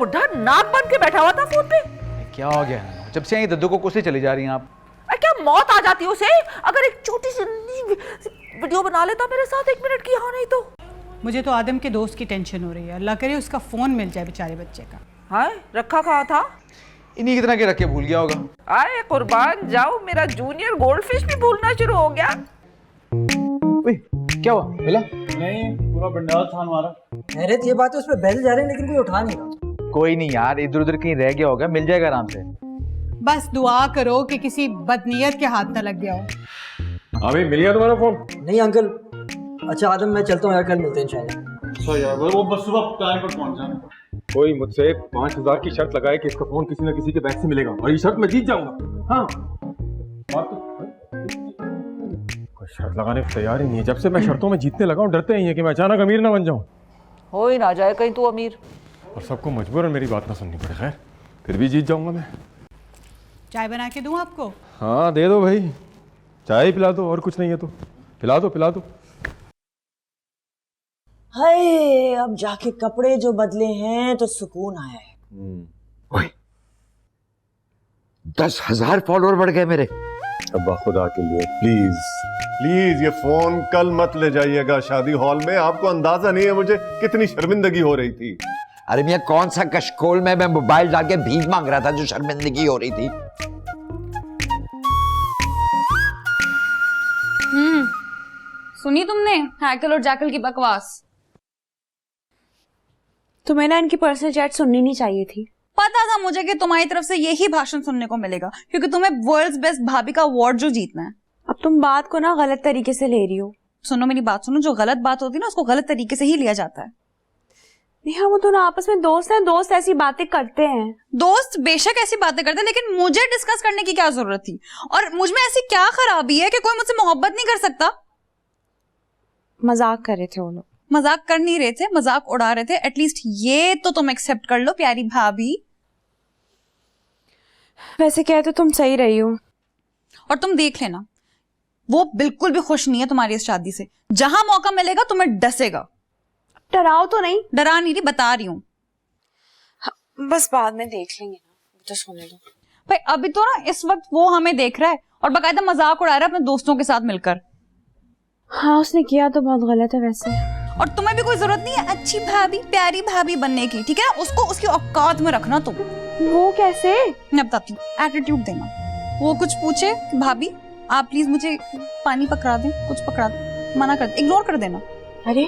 बुढ़ा नाक बन के बैठा हुआ था फोन पे। क्या हो गया? जब से आई दद्दू को कोसे चली जा रही हैं आप? क्या मौत आ जाती उसे अगर एक छोटी सी वीडियो बना लेता मेरे साथ 1 मिनट की, यहाँ नहीं तो। मुझे तो आदम के दोस्त की टेंशन हो रही है। अल्लाह करे उसका फोन मिल जाए बेचारे बच्चे का। हाँ, रखा कहाँ था? इन्हीं कितना के रख के भूल गया होगा। अरे कुर्बान जाओ, मेरा जूनियर गोल्डफिश भी भूलना शुरू हो गया। क्या हुआ? मिला? नहीं, पूरा बंडाल था हमारा। हैरत ये बात है, उस पे बेल जा रहे हैं लेकिन कोई उठा नहीं रहा। कोई नहीं यार, इधर उधर कहीं रह गया होगा, मिल जाएगा आराम से। बस दुआ करो कि किसी बदनीयत के हाथ न लग गया हो। अभी मिल गया तुम्हारा फोन? नहीं अंकल। अच्छा आदम, मैं चलता हूँ यार, कल मिलते हैं इंशाल्लाह। अच्छा यार, वो बस सुबह टाइम पर पहुंच जाना। कोई मुझसे 5000 की शर्त लगाए कि इसका फोन किसी न किसी के बैग से मिलेगा और ये शर्त मैं जीत जाऊंगा। हाँ, बात तो कोई शर्त लगाने को तैयार ही नहीं है। जब से मैं शर्तों में जीतने लगा हूँ, डरते ही है कि मैं अचानक अमीर ना बन जाऊँ। हो ही ना जाए कहीं तू अमीर। और सबको मजबूरन मेरी बात ना सुननी पड़े। खैर, फिर भी जीत जाऊंगा मैं। चाय बना के दूं आपको? हाँ दे दो भाई, चाय पिला दो, और कुछ नहीं है तो पिला दो पिला दो। हाय, अब जाके कपड़े जो बदले हैं तो सुकून आया है। 10,000 फॉलोअर बढ़ गए मेरे। अब्बा खुदा के लिए प्लीज प्लीज ये फोन कल मत ले जाइएगा शादी हॉल में। आपको अंदाजा नहीं है मुझे कितनी शर्मिंदगी हो रही थी। अरे मियां, कौन सा कशकोल में मैं मोबाइल डाल के भीख मांग रहा था जो शर्मिंदगी हो रही थी। सुनी तुमने हैकल और जैकल की बकवास? तुम्हें ना इनकी पर्सनल चैट सुननी नहीं चाहिए थी। पता था मुझे कि तुम्हारी तरफ से यही भाषण सुनने को मिलेगा, क्योंकि तुम्हें वर्ल्ड्स बेस्ट भाभी का अवार्ड जो जीतना है। अब तुम बात को ना गलत तरीके से ले रही हो। सुनो मेरी बात सुनो, जो गलत बात होती है ना उसको गलत तरीके से ही लिया जाता है। नेहा, वो दोनों आपस में दोस्त हैं, दोस्त ऐसी बातें करते हैं। दोस्त बेशक ऐसी बातें करते हैं, लेकिन मुझे डिस्कस करने की क्या जरूरत थी? और मुझ में ऐसी क्या खराबी है कि कोई मुझसे मोहब्बत नहीं कर सकता? मजाक कर रहे थे वो लोग। मजाक कर नहीं रहे थे, मजाक उड़ा रहे थे। एटलीस्ट ये तो तुम एक्सेप्ट कर लो प्यारी भाभी। वैसे कह तो तुम सही रही हो। और तुम देख लेना, वो बिल्कुल भी खुश नहीं है तुम्हारी इस शादी से। जहां मौका मिलेगा तुम्हें डसेगा। डराओ तो नहीं। डरा नहीं रही, बता रही हूँ। बस बाद में देख लेंगे ना, तो सोने दो भाई। अभी तो ना इस वक्त वो हमें देख रहा है और बाकायदा मजाक उड़ा रहा है अपने दोस्तों के साथ मिलकर। हाँ, उसने किया तो बहुत गलत है वैसे। और तुम्हें भी कोई जरूरत नहीं है अच्छी भाभी प्यारी भाभी बनने की, ठीक है? उसको उसकी औकात में रखना तुम। वो कैसे? मैं बताती हूँ। एटीट्यूड देना। वो कुछ पूछे कि भाभी आप प्लीज मुझे पानी पकड़ा दें, कुछ पकड़ा दें, मना कर दे, इग्नोर कर देना। अरे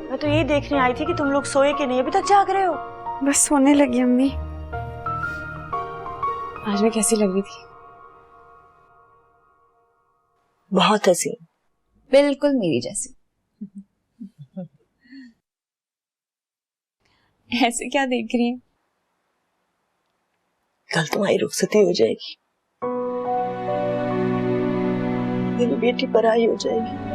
मैं तो ये देखने आई थी कि तुम लोग सोए कि नहीं, अभी तक जाग रहे हो। बस सोने लगी अम्मी। आज मैं कैसी लग रही थी? बहुत हसीन। बिल्कुल मेरी जैसी। ऐसे क्या देख रही है? कल तुम्हारी रुखसती हो जाएगी, मेरी बेटी पराई हो जाएगी।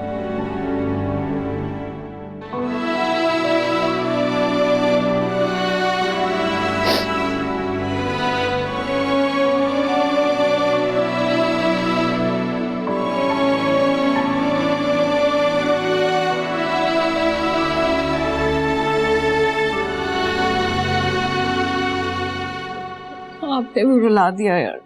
आपने भी रुला दिया यार।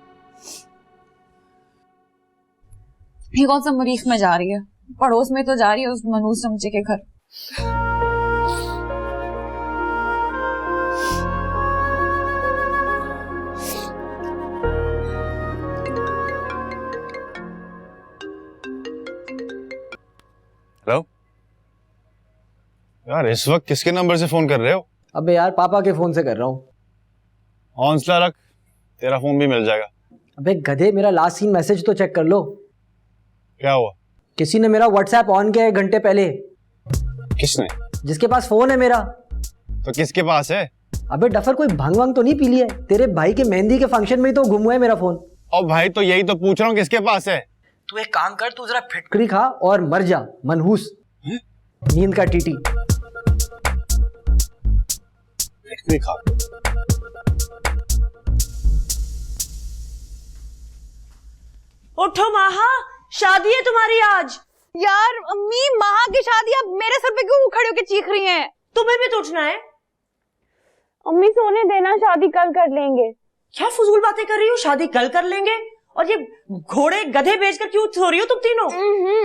ये कौन सा मरीख में जा रही है? पड़ोस में तो जा रही है उस मनूस चमचे के घर। हेलो यार, इस वक्त किसके नंबर से फोन कर रहे हो? अबे यार, पापा के फोन से कर रहा हूँ। हौसला रख, तेरा फोन भी मिल जाएगा। अबे गधे, मेरा लास्ट सीन मैसेज तो चेक कर लो। क्या हुआ? किसी ने मेरा व्हाट्सएप ऑन किया 1 घंटे पहले। किसने? जिसके पास फोन है मेरा। तो किसके पास है? अबे डफर, कोई भंग वंग तो नहीं पी लिया है? तेरे भाई के मेहंदी के फंक्शन में ही तो गुम हुआ है मेरा फोन। और भाई तो यही तो पूछ रहा हूँ, किसके पास है? तू एक काम कर, तू जरा फिटकरी खा और मर जा मनहूस, नींद का टीटी। फिटकरी खा। उठो माहा, शादी है तुम्हारी आज। यार अम्मी, माँ की शादी अब मेरे सर पे क्यों खड़े होकर चीख रही हैं? तुम्हें भी तो उठना है। अम्मी सोने देना, शादी कल कर लेंगे। क्या फजूल बातें कर रही हो? शादी कल कर लेंगे? और ये घोड़े गधे बेचकर क्यों सो रही हो तुम तीनों?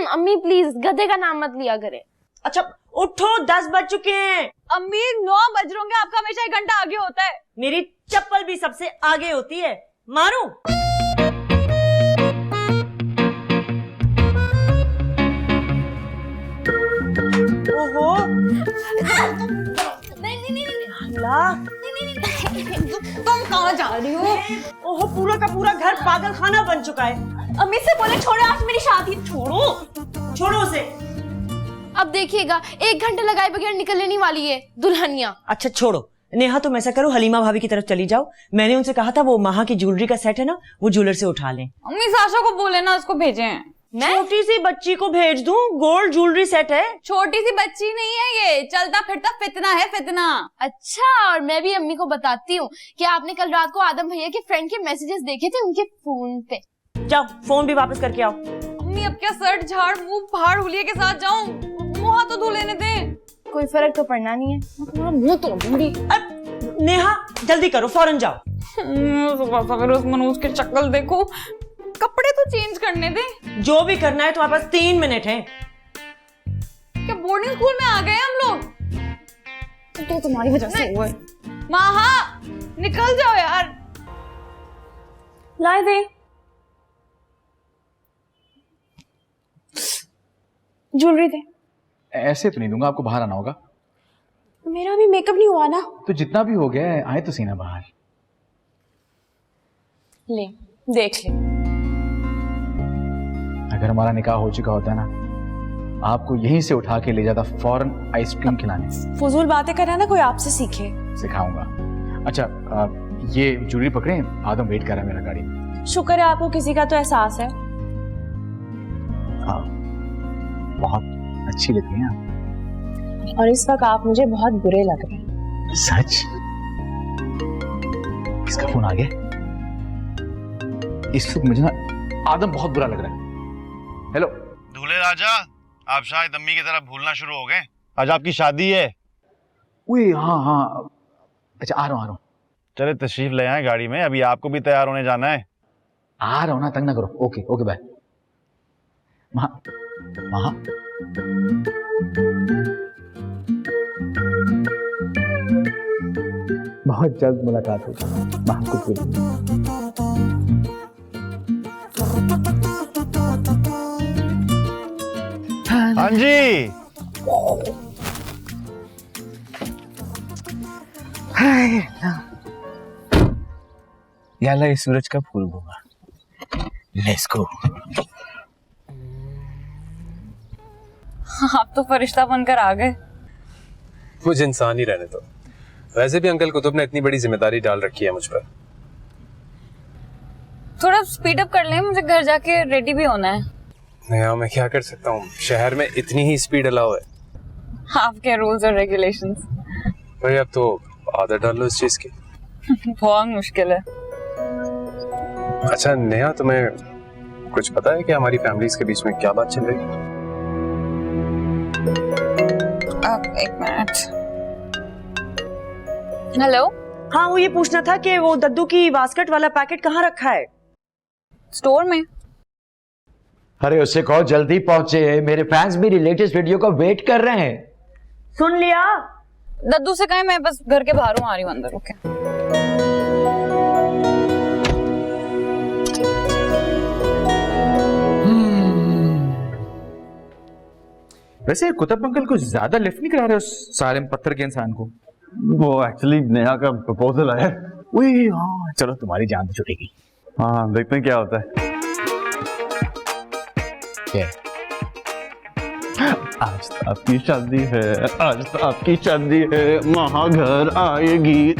अम्मी प्लीज गधे का नाम मत लिया करे। अच्छा उठो, 10 बज चुके हैं। अम्मी 9 बज रहे होंगे, आपका हमेशा 1 घंटा आगे होता है। मेरी चप्पल भी सबसे आगे होती है। मारूं? ओहो अल्लाह, तुम कहाँ जा रही हो? ओहो पूरा का पूरा घर पागल खाना बन चुका है। अम्मी से बोले छोड़ो, आज मेरी शादी। छोड़ो उसे। अब देखिएगा 1 घंटे लगाए बगैर निकलने वाली है दुल्हनिया। अच्छा छोड़ो नेहा, तुम ऐसा करो, हलीमा भाभी की तरफ चली जाओ। मैंने उनसे कहा था वो महा की ज्वेलरी का सेट है ना, वो ज्वेलर से उठा लें। अम्मी साशा को बोले ना, उसको भेजें। छोटी सी बच्ची को भेज दूं? गोल्ड ज्वेलरी सेट है। छोटी सी बच्ची नहीं है ये, चलता फिरता फितना है, फितना। अच्छा, और मैं भी अम्मी को बताती हूँ कि आपने कल रात को आदम भैया के फ्रेंड के मैसेजेस देखे थे उनके फोन पे। जाओ फोन भी वापस करके आओ। अम्मी अब क्या सर्ट झाड़ मुंह फाड़ हुलिये के साथ जाऊं? मुंह तो धो लेने दे। कोई फर्क तो पड़ना नहीं है, मैं तुम्हारा मुंह तोड़ दूंगी। नेहा जल्दी करो, फौरन जाओ। सुबह सवेरे उस मनोज की शक्ल देखो, कपड़े तो चेंज करने दे। जो भी करना है तुम्हारे पास 3 मिनट हैं। क्या बोर्डिंग स्कूल में आ गए हम लोग? तो तुम्हारी वजह से हुआ है। माहा निकल जाओ यार। लाए दे ज्वेलरी दे। ऐसे तो नहीं दूंगा, आपको बाहर आना होगा। मेरा भी मेकअप नहीं हुआ ना। तो जितना भी हो गया है, आए तो सीना बाहर। ले देख ले। अगर हमारा निकाह हो चुका होता ना, आपको यहीं से उठा के ले जाता फौरन आइसक्रीम खिलाने। फजूल बातें करना ना, कोई आपसे सीखे। सिखाऊंगा। अच्छा ये ज्वेलरी पकड़े, आदम वेट कर रहा है मेरा गाड़ी में। शुक्र है आपको किसी का तो एहसास है। हाँ बहुत अच्छी लगती हैं आप। और इस वक्त आप मुझे बहुत बुरे लग रहे हैं। सच? किसका फोन आ गया? इस वक्त मुझे ना आदम बहुत बुरा लग रहा है। हेलो दूल्हे राजा, आप शायद अम्मी की तरह भूलना शुरू हो गए। आज आपकी शादी है। उई हाँ हाँ, अच्छा आ रहा हूँ। चले तशरीफ ले आए गाड़ी में, अभी आपको भी तैयार होने जाना है। आ रहा हूँ ना, तंग ना करो। Okay okay bye. महा महा बहुत जल्द मुलाकात होगी। महा को हाँ जी। याला ये सूरज का फूल होगा। Let's go. आप तो फरिश्ता बनकर आ गए। मुझे इंसान ही रहने दो। वैसे भी अंकल कुतुब ने इतनी बड़ी जिम्मेदारी डाल रखी है मुझ पर। थोड़ा स्पीड अप कर लें, मुझे घर जाके रेडी भी होना है। नया मैं क्या कर सकता हूँ, शहर में इतनी ही स्पीड अलाउ है। आपके रूल्स और रेगुलेशंस। भाई अब तो आदत डाल लो इस चीज की। बहुत मुश्किल है। अच्छा नेहा, तुम्हें कुछ पता है कि हमारी फैमिलीज के बीच में क्या बात चल रही है? अब 1 मिनट। हेलो। हाँ वो ये पूछना था कि वो दद्दू की बास्केट वाला पैकेट कहाँ रखा है? स्टोर में। अरे उससे कहो जल्दी पहुंचे, मेरे फैंस भी लेटेस्ट वीडियो का वेट कर रहे हैं। सुन लिया? दद्दू से कहें मैं बस घर के बाहर हूँ, आ रही हूँ अंदर। ओके। वैसे कुतुब अंकल कुछ ज्यादा लिफ्ट नहीं करा रहे उस सालिम पत्थर के इंसान को। वो एक्चुअली नेहा का प्रपोजल है। उई हाँ, चलो तुम्हारी जान तो छूटेगी। हाँ देखते हैं क्या होता है। क्या? आज तो आपकी शादी है, आज तो आपकी शादी है, महा घर आएगी।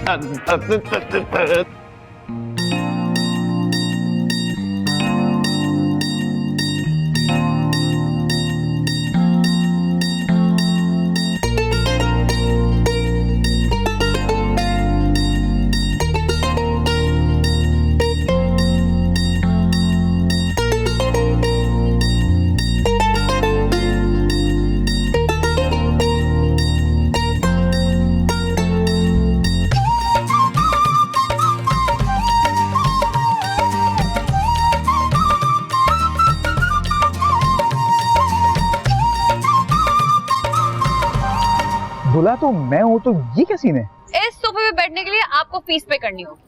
तो मैं हूं, तो ये क्या सीन है? इस सोफे पे बैठने के लिए आपको फीस पे करनी होगी।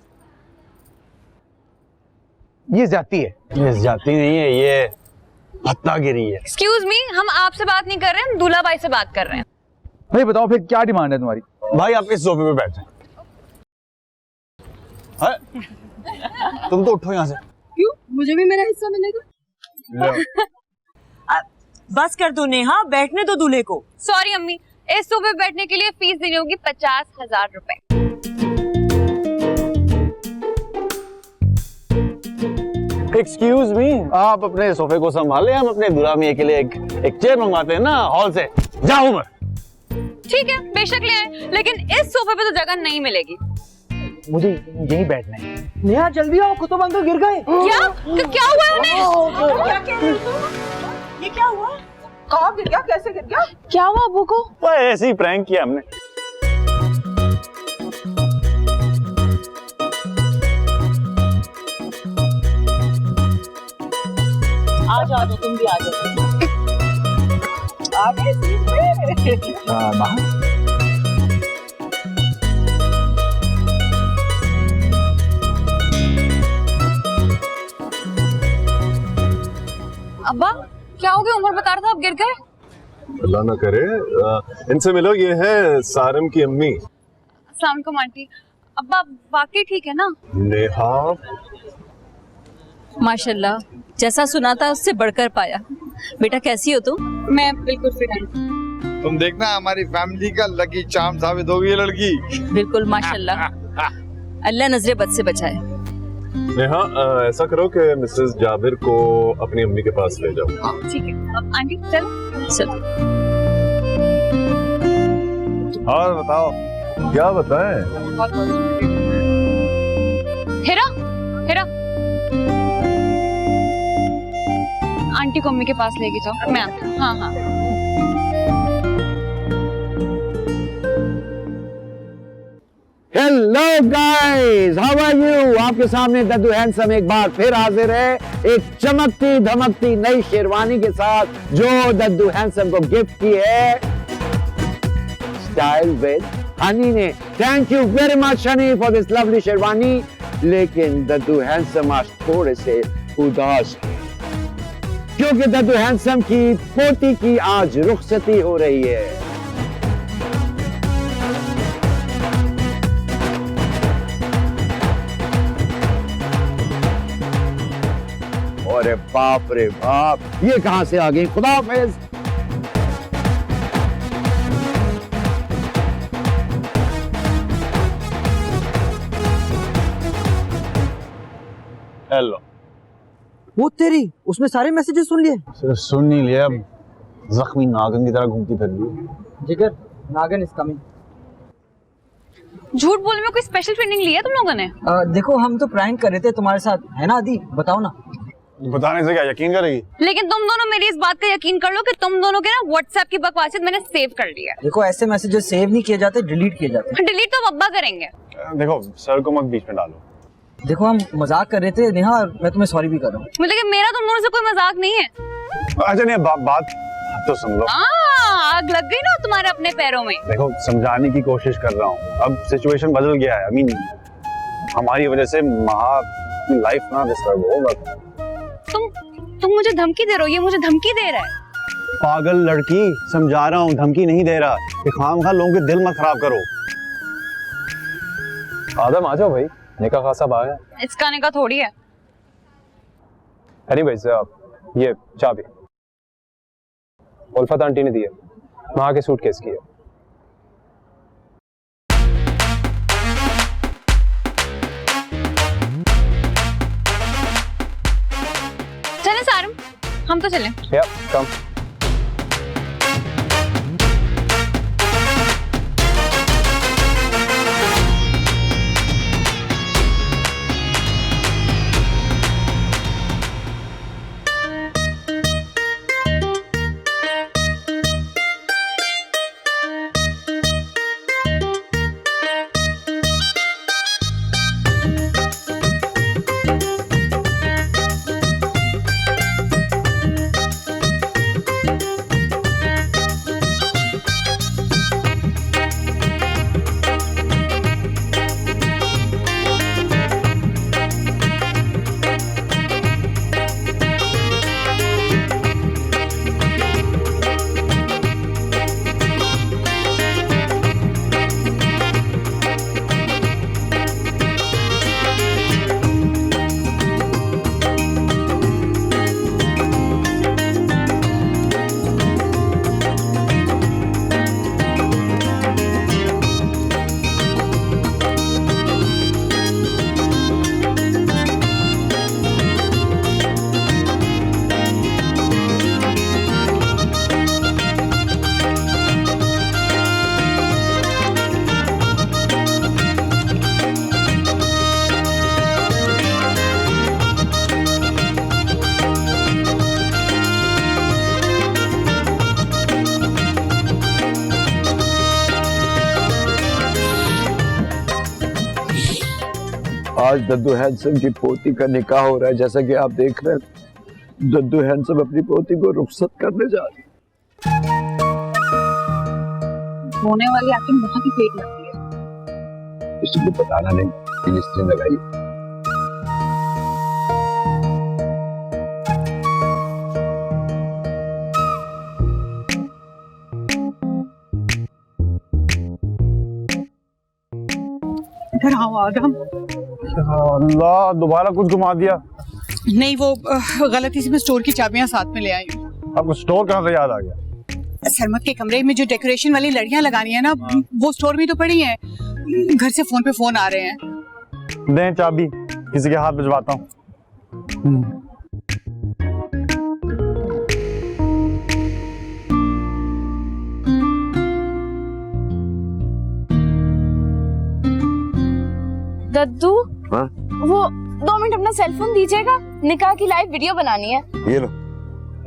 ये जाती है। ये जाती नहीं है, ये भत्तागिरी है। एक्सक्यूज मी, हम आपसे बात नहीं कर रहे हैं, हम दूल्हा भाई से बात कर रहे हैं। भाई बताओ फिर क्या डिमांड है तुम्हारी? भाई आप इस सोफे पे बैठे। तुम तो उठो यहाँ से। क्यों? मुझे भी मेरा हिस्सा मिलेगा। बस कर दो नेहा, बैठने दो दूल्हे को। सॉरी अम्मी, इस सोफे पे बैठने के लिए फीस देनी होगी 50,000 रुपए। एक्सक्यूज मी, आप अपने सोफे को संभाले, हम अपने दूल्हा मियां के लिए एक चेयर मंगवाते हैं ना हॉल से। जाओ मैं। ठीक है, बेशक ले आए, लेकिन इस सोफे पे तो जगह नहीं मिलेगी। मुझे यहीं बैठना है। नेहा जल्दी आओ, कुतुब अंकल गिर गए। क्या क्या हुआ उन्हें? क्या कह रही हो तुम? ये क्या हुआ? कहाँ गिर गया? कैसे गिर गया? क्या हुआ अबू को? ऐसे ही प्रैंक किया हमने। आ जाओ, तुम भी आ जाओ। आ गए सीट पे। माँ अब्बा क्या हो गया? उमर बता रहा था आप गिर गए। अल्लाह ना करे। इनसे मिलो, ये है सारम की अम्मी। अस्सलाम वालेकुम आंटी। अब्बा वाकई ठीक है ना? नेहा माशाल्लाह, जैसा सुना था उससे बढ़कर पाया। बेटा कैसी हो तुम? मैं बिल्कुल फिट हूँ। तुम देखना हमारी फैमिली का लकी चार्म साबित होगी ये लड़की। बिल्कुल माशाल्लाह। अल्लाह नजरे बद से बचाए। नेहा, ऐसा करो कि मिसेस जाबिर को अपनी अम्मी के पास ले जाओ। ठीक है। अब आंटी चलो। चलो। और बताओ क्या बताएं? हेरा हेरा, आंटी को अम्मी के पास लेके जाओ। मैं आती हूँ। हाँ हाँ। Hello guys, how are you? आपके सामने दद्दू हैंडसम एक बार फिर हाजिर है, एक चमकती धमकती नई शेरवानी के साथ जो दद्दू हैंडसम को गिफ्ट की है स्टाइल विद हनी ने। Thank you very much Honey for this lovely sherwani. लेकिन दद्दू हैंडसम आज थोड़े से उदास है क्योंकि दद्दू हैंडसम की पोती की आज रुखसती हो रही है। अरे बाप रे बाप, ये कहां से आ गई? खुदा हाफिज। हेलो। वो तेरी, उसमें सारे मैसेजेस सुन लिए? सिर्फ सुन नहीं लिया, अब जख्मी नागिन की तरह घूमती फिर रही है। जिगर, नागिन इज कमिंग। झूठ बोलने में कोई स्पेशल ट्रेनिंग ली है तुम लोगों ने? देखो हम तो प्रैंक कर रहे थे तुम्हारे साथ, है ना आदि? बताओ ना। बताने से क्या यकीन करेगी? लेकिन तुम दोनों मेरी इस बात का यकीन कर लो कि तुम दोनों के ना व्हाट्सएप की बकवासियत मैंने सेव कर ली है। देखो ऐसे मैसेजेस सेव नहीं किए जाते, डिलीट किए जाते। डिलीट तो अब्बा करेंगे। देखो सर को मत बीच में डालो। देखो हम मजाक कर रहे थे नेहा, और मैं तुम्हें सॉरी भी कर रहा हूँ। मतलब मेरा तुम दोनों से कोई मजाक नहीं है। अच्छा नहीं, बात तो सुन लो। आग लग गई ना तुम्हारे अपने पैरों में। देखो समझाने की कोशिश कर रहा हूँ, अब सिचुएशन बदल गया है। I mean, हमारी वजह से महा की लाइफ ना डिस्टर्ब हो। बस तुम मुझे धमकी दे रहे हो? ये मुझे धमकी दे रहा है? पागल लड़की, समझा रहा हूँ, धमकी नहीं दे रहा कि खामखा लोगों के दिल मत खराब करो। आदम आ जाओ भाई, निकाह खासा आ गया। इसका निकाह थोड़ी है। एनीवेज, ये चाबी उल्फत आंटी ने दी है, वहां के सूटकेस की है। चलें सारम, हम तो चलें। या कम। आज दद्दू हैंडसम की पोती का निकाह हो रहा है। जैसा कि आप देख रहे हैं, दद्दू हैंडसम अपनी पोती को रुखसत करने जा रही है। होने वाली एक्टिंग बहुत ही फेक लगती है। किसी को बताना नहीं, फिलिस्तीन लगाई। इधर आओ आदम। अल्लाह, दोबारा कुछ घुमा दिया। नहीं, वो गलती से मैं स्टोर की चाबियां साथ में ले आई हूँ। आपको स्टोर कहाँ से याद आ गया? सरमत के कमरे में जो डेकोरेशन वाली लड़ियां लगानी है ना, वो स्टोर में तो पड़ी हैं। घर से फोन पे फोन आ रहे हैं। दें चाबी, किसी के हाथ भिजवाता हूँ। दद्दू, हाँ? वो 2 मिनट अपना सेलफोन दीजिएगा, निकाह की लाइव वीडियो बनानी है। ये लो,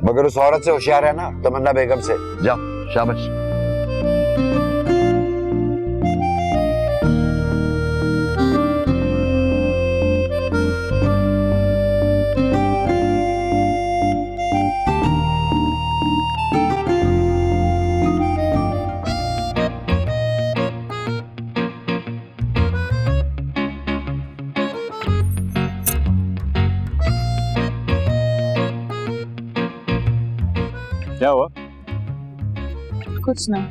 मगर उस औरत से होशियार है ना, तमन्ना बेगम से। जाओ, शाबाश। क्या हुआ? कुछ नहीं।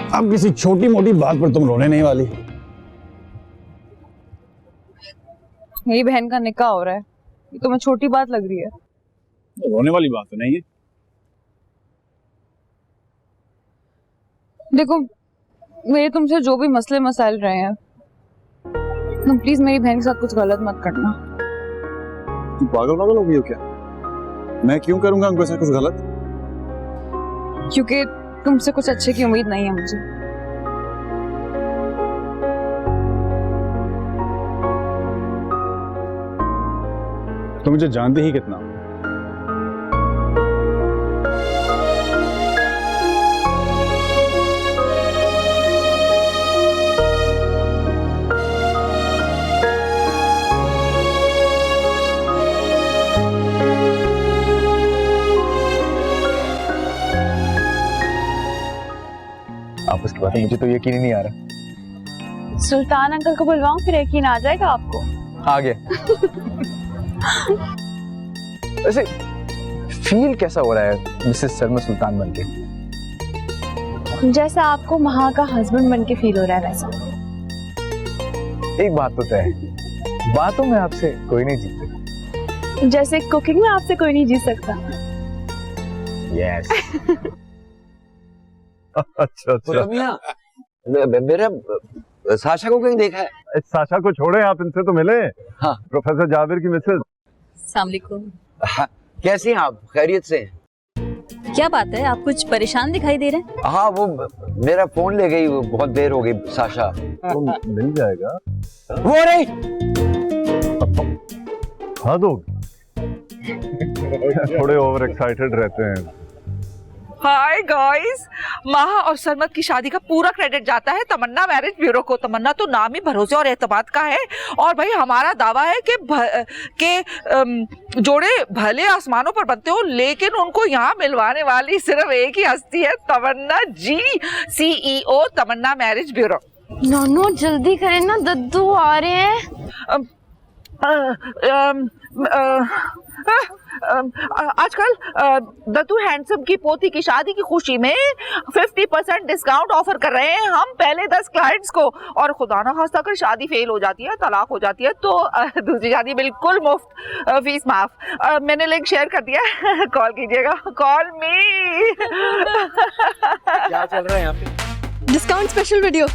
अब किसी छोटी मोटी बात पर तुम रोने नहीं वाली। मेरी बहन का निकाह हो रहा है, ये तुम्हें छोटी बात लग रही है? रोने वाली बात तो नहीं है। देखो, मेरे तुमसे जो भी मसले मसाइल रहे हैं, तुम प्लीज मेरी बहन के साथ कुछ गलत मत करना। तुम पागल हो गई हो क्या? मैं क्यों करूंगा उनके साथ कुछ गलत? क्योंकि तुमसे कुछ अच्छे की उम्मीद नहीं है मुझे। तो मुझे जानती ही कितना। आप उसकी बातें, मुझे तो यकीन ही नहीं आ रहा। सुल्तान अंकल को बुलवाऊं, फिर यकीन आ जाएगा आपको। आ गया। वैसे फील कैसा हो रहा है मिसेस शर्मा सुल्तान बनके? जैसा आपको वहाँ का हस्बैंड बन के फील हो रहा है वैसा। एक बात तो तय है, बातों में आपसे कोई नहीं जीतता। जैसे कुकिंग में आपसे कोई नहीं जीत सकता। यस। अच्छा। मेरा साशा को कहीं देखा है? साशा को छोड़े, आप इनसे तो मिले। हाँ। प्रोफेसर जाबिर की मिसेज। अस्सलाम वालेकुम। हाँ, कैसी हैं आप? खैरियत से? क्या बात है, आप कुछ परेशान दिखाई दे रहे हैं? हाँ, वो मेरा फोन ले गई, वो बहुत देर हो गई साशा। तो मिल जाएगा। वो रही। हाँ दो। थोड़े ओवर एक्साइटेड रहते हैं। हाय गाइस, माहा और सरमत की शादी का पूरा क्रेडिट जाता है तमन्ना मैरिज ब्यूरो को। तमन्ना तो नाम ही भरोसे और एतमाद का है, और भाई हमारा दावा है कि जोड़े भले आसमानों पर बनते हो, लेकिन उनको यहाँ मिलवाने वाली सिर्फ एक ही हस्ती है, तमन्ना जी, CEO तमन्ना मैरिज ब्यूरो। नोनो जल्दी करें ना, दद्दू आ रहे हैं। आजकल दद्दू हैंडसम की पोती की शादी की खुशी में 50% डिस्काउंट ऑफर कर रहे हैं हम पहले 10 क्लाइंट्स को, और खुदा ना खास्ता अगर शादी फेल हो जाती है, तलाक हो जाती है, तो दूसरी शादी बिल्कुल मुफ्त, फीस माफ। मैंने लिंक शेयर कर दिया, कॉल कीजिएगा, कॉल मी। क्या चल रहा है यहाँ पे? डिस्काउंट स्पेशल वीडियो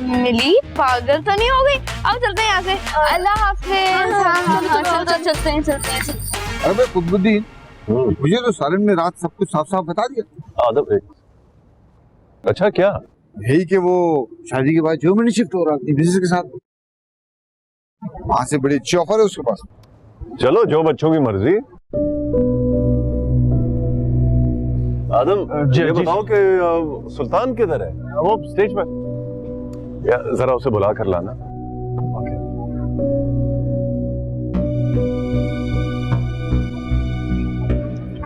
मिली, पागल तो नहीं हो गई? अब चलते हैं यहाँ से। अल्लाह हाफिज। चलते हैं। अरे कुतुबुद्दीन, मुझे तो सारिन ने रात सब कुछ साफ साफ बता दिया। आदब एक। अच्छा क्या? यही कि वो शादी के बाद जर्मनी शिफ्ट हो रहा अपनी बिजनेस के साथ। वहां से बड़ी अच्छी ऑफर है उसके पास। चलो, जो बच्चों की मर्जी। आदम, ये बताओ कि सुल्तान किधर है? वो स्टेज पर। जरा उसे बुला कर लाना।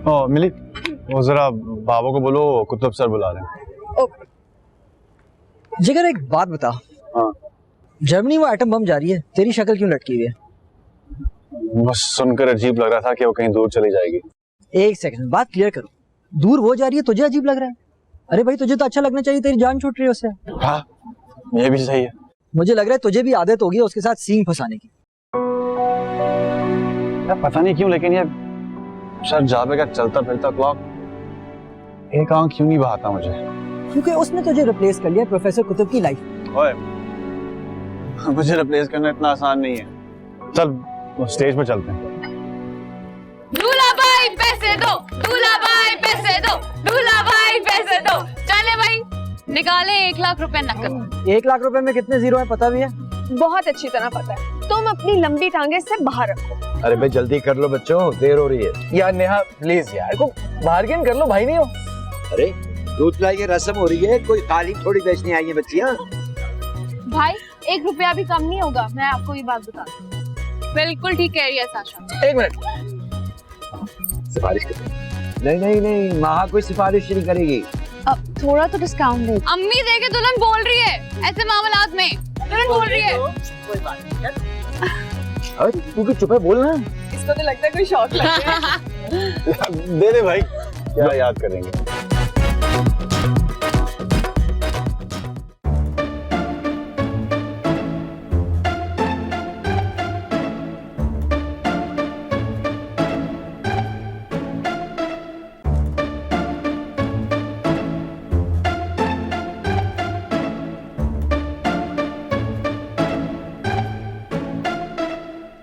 ओ मिली, वो जरा बाबा को बोलो कुतुब सर बुला रहे हैं। जिगर एक बात बता। हाँ। जर्मनी वो एटम बम जा रही है, तेरी शक्ल क्यों लटकी हुई है? बस सुनकर अजीब लग रहा था कि वो कहीं दूर चली जाएगी। एक सेकंड, बात क्लियर करो। दूर वो जा रही है, तुझे अजीब लग रहा है? अरे भाई तुझे तो अच्छा लगना चाहिए, तेरी जान छूट रही है उससे। हाँ, ये भी सही है। मुझे लग रहा है तुझे भी आदत होगी उसके साथ सींग फंसाने की। यार पता नहीं क्यों, लेकिन ये सर जाबे का चलता फिरता क्लॉक एक आंख क्यों नहीं बहाता मुझे। क्योंकि उसने तुझे रिप्लेस कर लिया प्रोफेसर कुतुब की लाइफ। ओए, मुझे रिप्लेस करना इतना आसान नहीं है। चल स्टेज पे चलते हैं। दूल्हा भाई पैसे दो, दूल्हा भाई पैसे दो, दूल्हा भाई पैसे दो। चले भाई, निकाले 1 लाख रुपए नकद। 1 लाख रुपए में कितने जीरो है पता भी है? बहुत अच्छी तरह पता है। तुम अपनी लंबी टांगे से बाहर रखो। अरे भाई जल्दी कर लो बच्चों, देर हो रही है। यार नेहा प्लीज यार, को बार्गेन कर लो, भाई नहीं हो। अरे दूध पिलाई की रस्म हो रही है, कोई काली थोड़ी बेचने आई है बच्चियां। भाई 1 रुपया भी कम नहीं होगा, मैं आपको ये बात बता दूं। बिल्कुल ठीक कह रही है साशा। 1 मिनट, सिफारिश कर। नहीं नहीं नहीं, महा कोई सिफारिश नहीं करेगी। अब थोड़ा तो डिस्काउंट दे। अम्मी देके दुल्हन बोल रही है, ऐसे मामलात में दुल्हन बोल रही है। कोई बात नहीं। अरे तू भी चुप है, बोलना। इसको तो लगता है कोई शौक लग गया। दे दे भाई, क्या याद करेंगे।